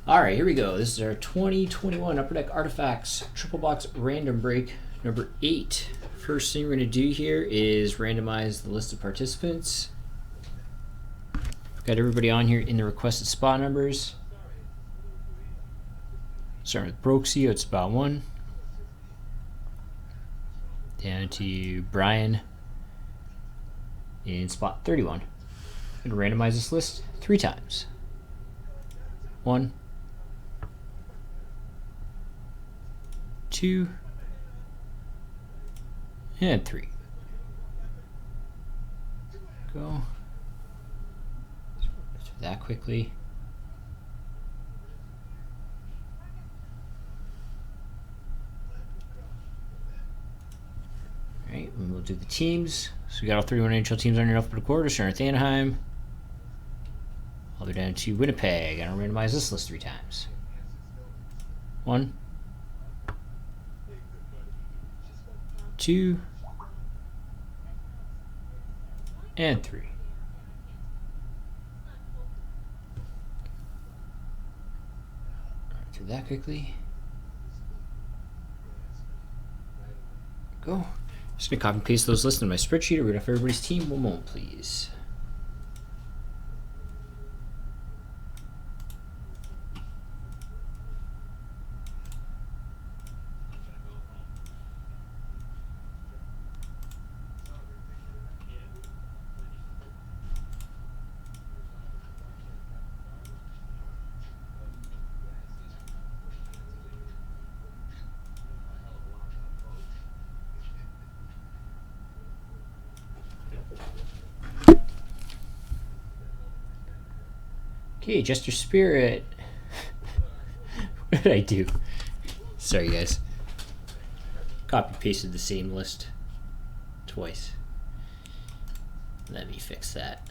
All right, here we go. This is our 2021 Upper Deck Artifacts Triple Box Random Break number 8. First thing we're going to do here is randomize the list of participants. We've got everybody on here in the requested spot numbers. Starting with Brooksy at spot 1. Down to Brian in spot 31. I'm going to randomize this list 3 times. 1, 2, and 3. Go through that quickly. All right, and we'll do the teams. So we got all 31 NHL teams on your alphabetical order, starting with Anaheim all the way down to Winnipeg. I'm going to randomize this list 3 times. 1, 2, and 3. Through that quickly. Go. Just going to copy and paste those lists in my spreadsheet. Read off everybody's team. One moment, please. Okay, Jester Spirit. What did I do? Sorry, guys. Copy pasted the same list twice. Let me fix that.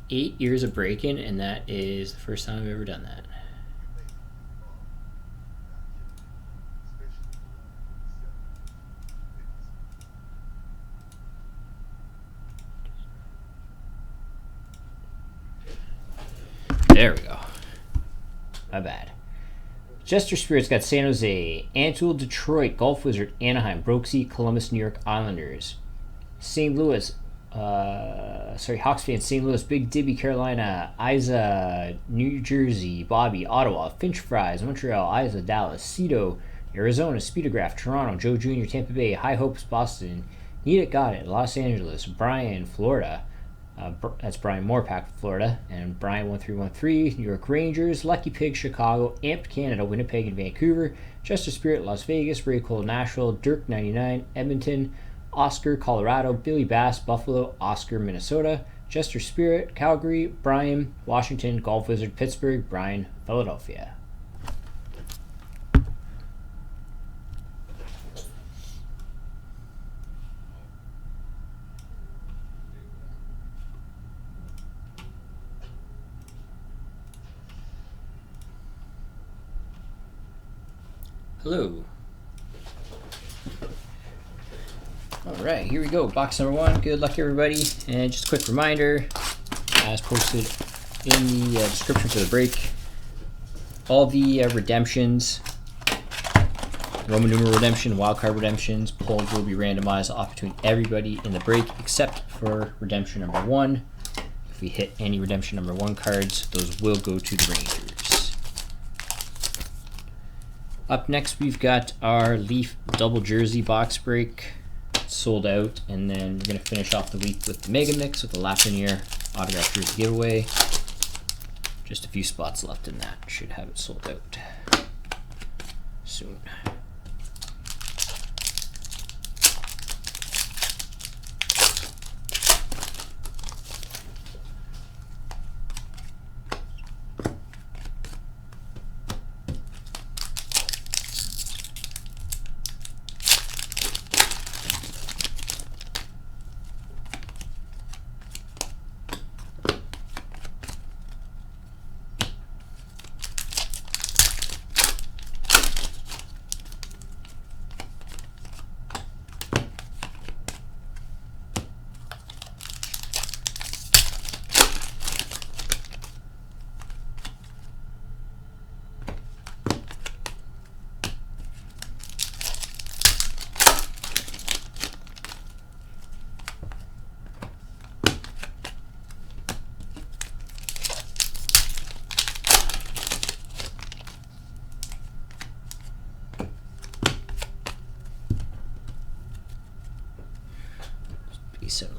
8 years of break-in, and that is the first time I've ever done that. There we go. My bad. Jester Spirit's got San Jose, Antul, Detroit, Golf Wizard, Anaheim, Brooksy, Columbus, New York Islanders, St. Louis, Hawks fans, St. Louis, Big Dibby, Carolina, Isa, New Jersey, Bobby, Ottawa, Finch Fries, Montreal, Isa, Dallas, Cito, Arizona, Speedograph, Toronto, Joe Jr., Tampa Bay, High Hopes, Boston, Need It, Got It, Los Angeles, Brian, Florida. That's Brian Moorpack, Florida, and Brian 1313, New York Rangers, Lucky Pig, Chicago, Amped Canada, Winnipeg, and Vancouver, Jester Spirit, Las Vegas, Ray Cole, Nashville, Dirk 99, Edmonton, Oscar, Colorado, Billy Bass, Buffalo, Oscar, Minnesota, Jester Spirit, Calgary, Brian, Washington, Golf Wizard, Pittsburgh, Brian, Philadelphia. Hello. Alright, here we go. Box number 1. Good luck, everybody. And just a quick reminder, as posted in the description for the break, all the redemptions, Roman numeral redemption, wildcard redemptions, pulled will be randomized off between everybody in the break except for redemption number 1. If we hit any redemption number 1 cards, those will go to the Rangers. Up next, we've got our Leaf double jersey box break. Sold out, and then we're going to finish off the week with the Mega Mix with the Lafreniere autograph jersey giveaway. Just a few spots left in that. Should have it sold out soon.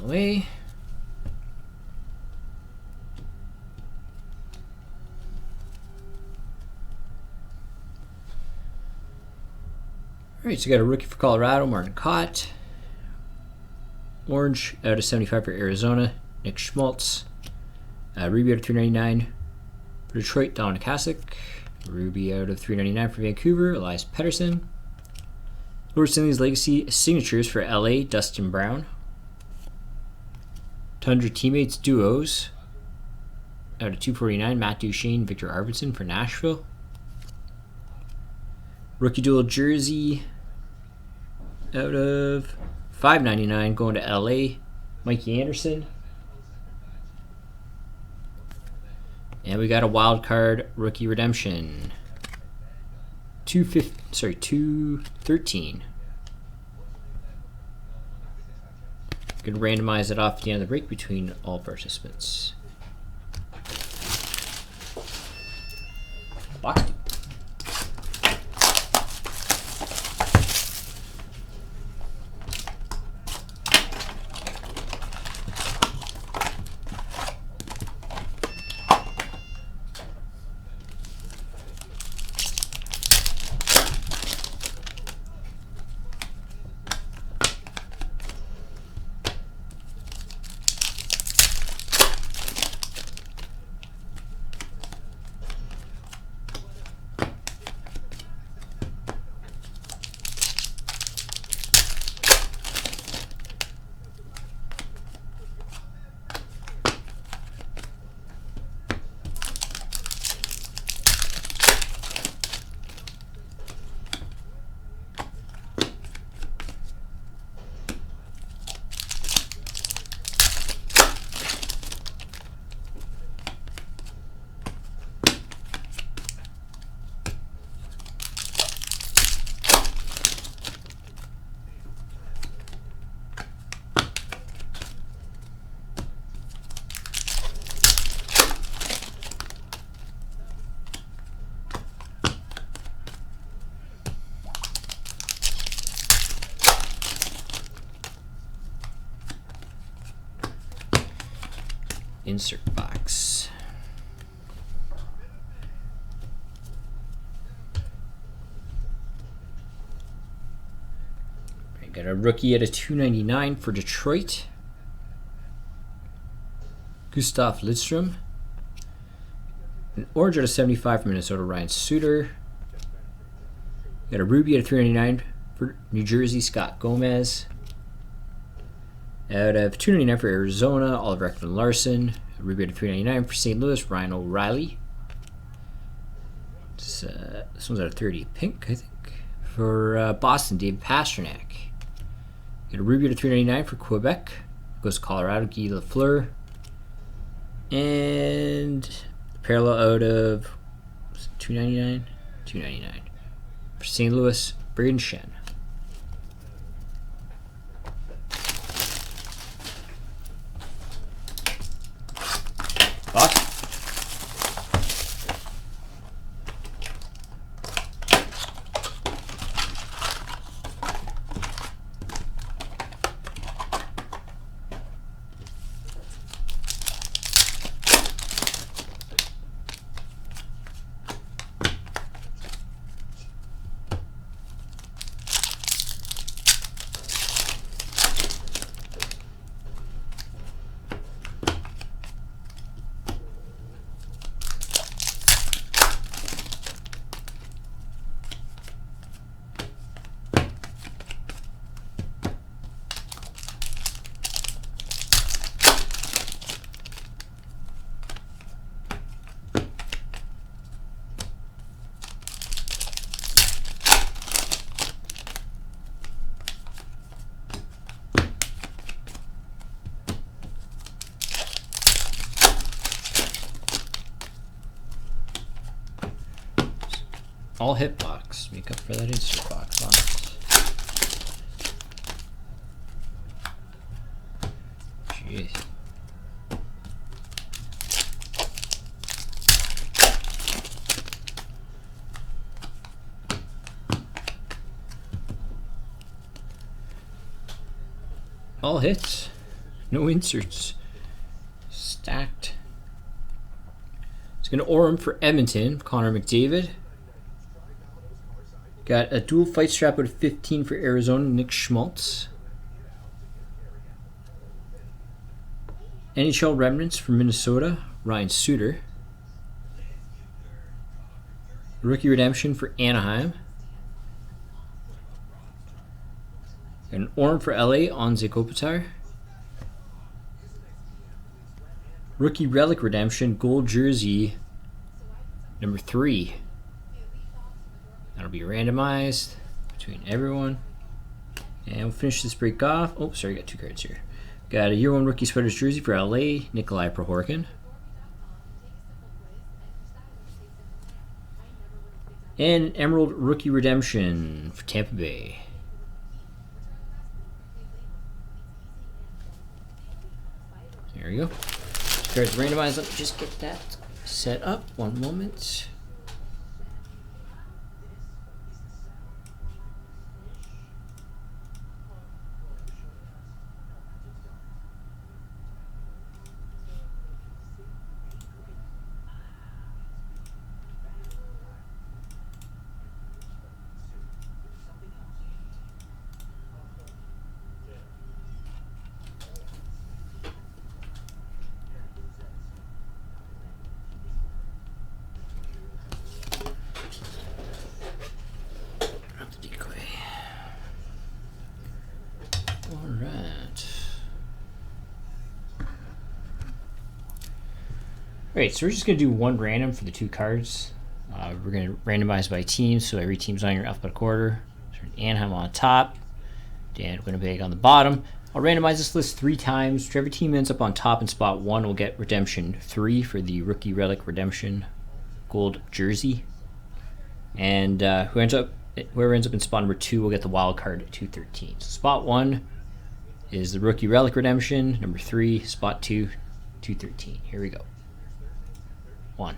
away. All right, so we got a rookie for Colorado, Martin Kaut. Orange out of 75 for Arizona, Nick Schmaltz. Ruby out of 399 for Detroit, Dominik Hasek. Ruby out of 399 for Vancouver, Elias Pettersson. Lord Stanley's Legacy Signatures for LA, Dustin Brown. Tundra Teammates Duos out of 249, Matt Duchene, Victor Arvidsson for Nashville. Rookie Dual Jersey out of 599 going to LA, Mikey Anderson. And we got a wild card rookie redemption. 213. Going to randomize it off at the end of the break between all participants. Box two. Insert box. Right, got a rookie at a 299 for Detroit, Gustav Lidstrom. An orange at a 75 for Minnesota, Ryan Suter. Got a ruby at a 399 for New Jersey, Scott Gomez. Out of 299 for Arizona, Oliver Ekman-Larsson. Ruby out of 399 for St. Louis, Ryan O'Reilly. This one's out of 30 pink, I think. For Boston, David Pastrnak. Got a ruby out of 399 for Quebec. Goes to Colorado, Guy Lafleur. And parallel out of 299? 299. For St. Louis, Braden Shen. Box. All hit box. Make up for that insert box loss. Jeez. All hits. No inserts. Stacked. It's going to Orem for Edmonton, Connor McDavid. Got a dual fight strap out of 15 for Arizona, Nick Schmaltz. NHL remnants for Minnesota, Ryan Suter. Rookie redemption for Anaheim. An Orem for LA, Anze Kopitar. Rookie relic redemption, gold jersey, number 3. That'll be randomized between everyone. And we'll finish this break off. Oh, sorry, got 2 cards here. Got a Year 1 rookie sweaters jersey for LA, Nikolai Prohorkin. And an Emerald rookie redemption for Tampa Bay. There we go. Cards randomized. Let me just get that set up. One moment. Alright, so we're just going to do one random for the 2 cards. We're going to randomize by team, so every team's on your alphabetical order. So Anaheim on top, Dan Winnipeg on the bottom. I'll randomize this list 3 times. Whichever team ends up on top in spot 1 will get redemption 3 for the rookie relic redemption gold jersey. And whoever ends up in spot number 2 will get the wild card 213. So spot 1 is the rookie relic redemption, number 3, spot 2, 213. Here we go. 1,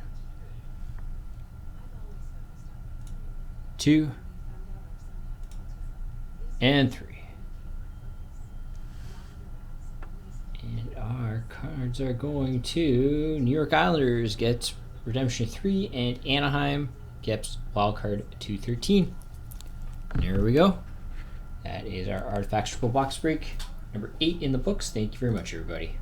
2, and 3. And our cards are going to New York Islanders gets redemption 3, and Anaheim gets wildcard 213. There we go. That is our Artifacts Triple Box Break, number 8 in the books. Thank you very much, everybody.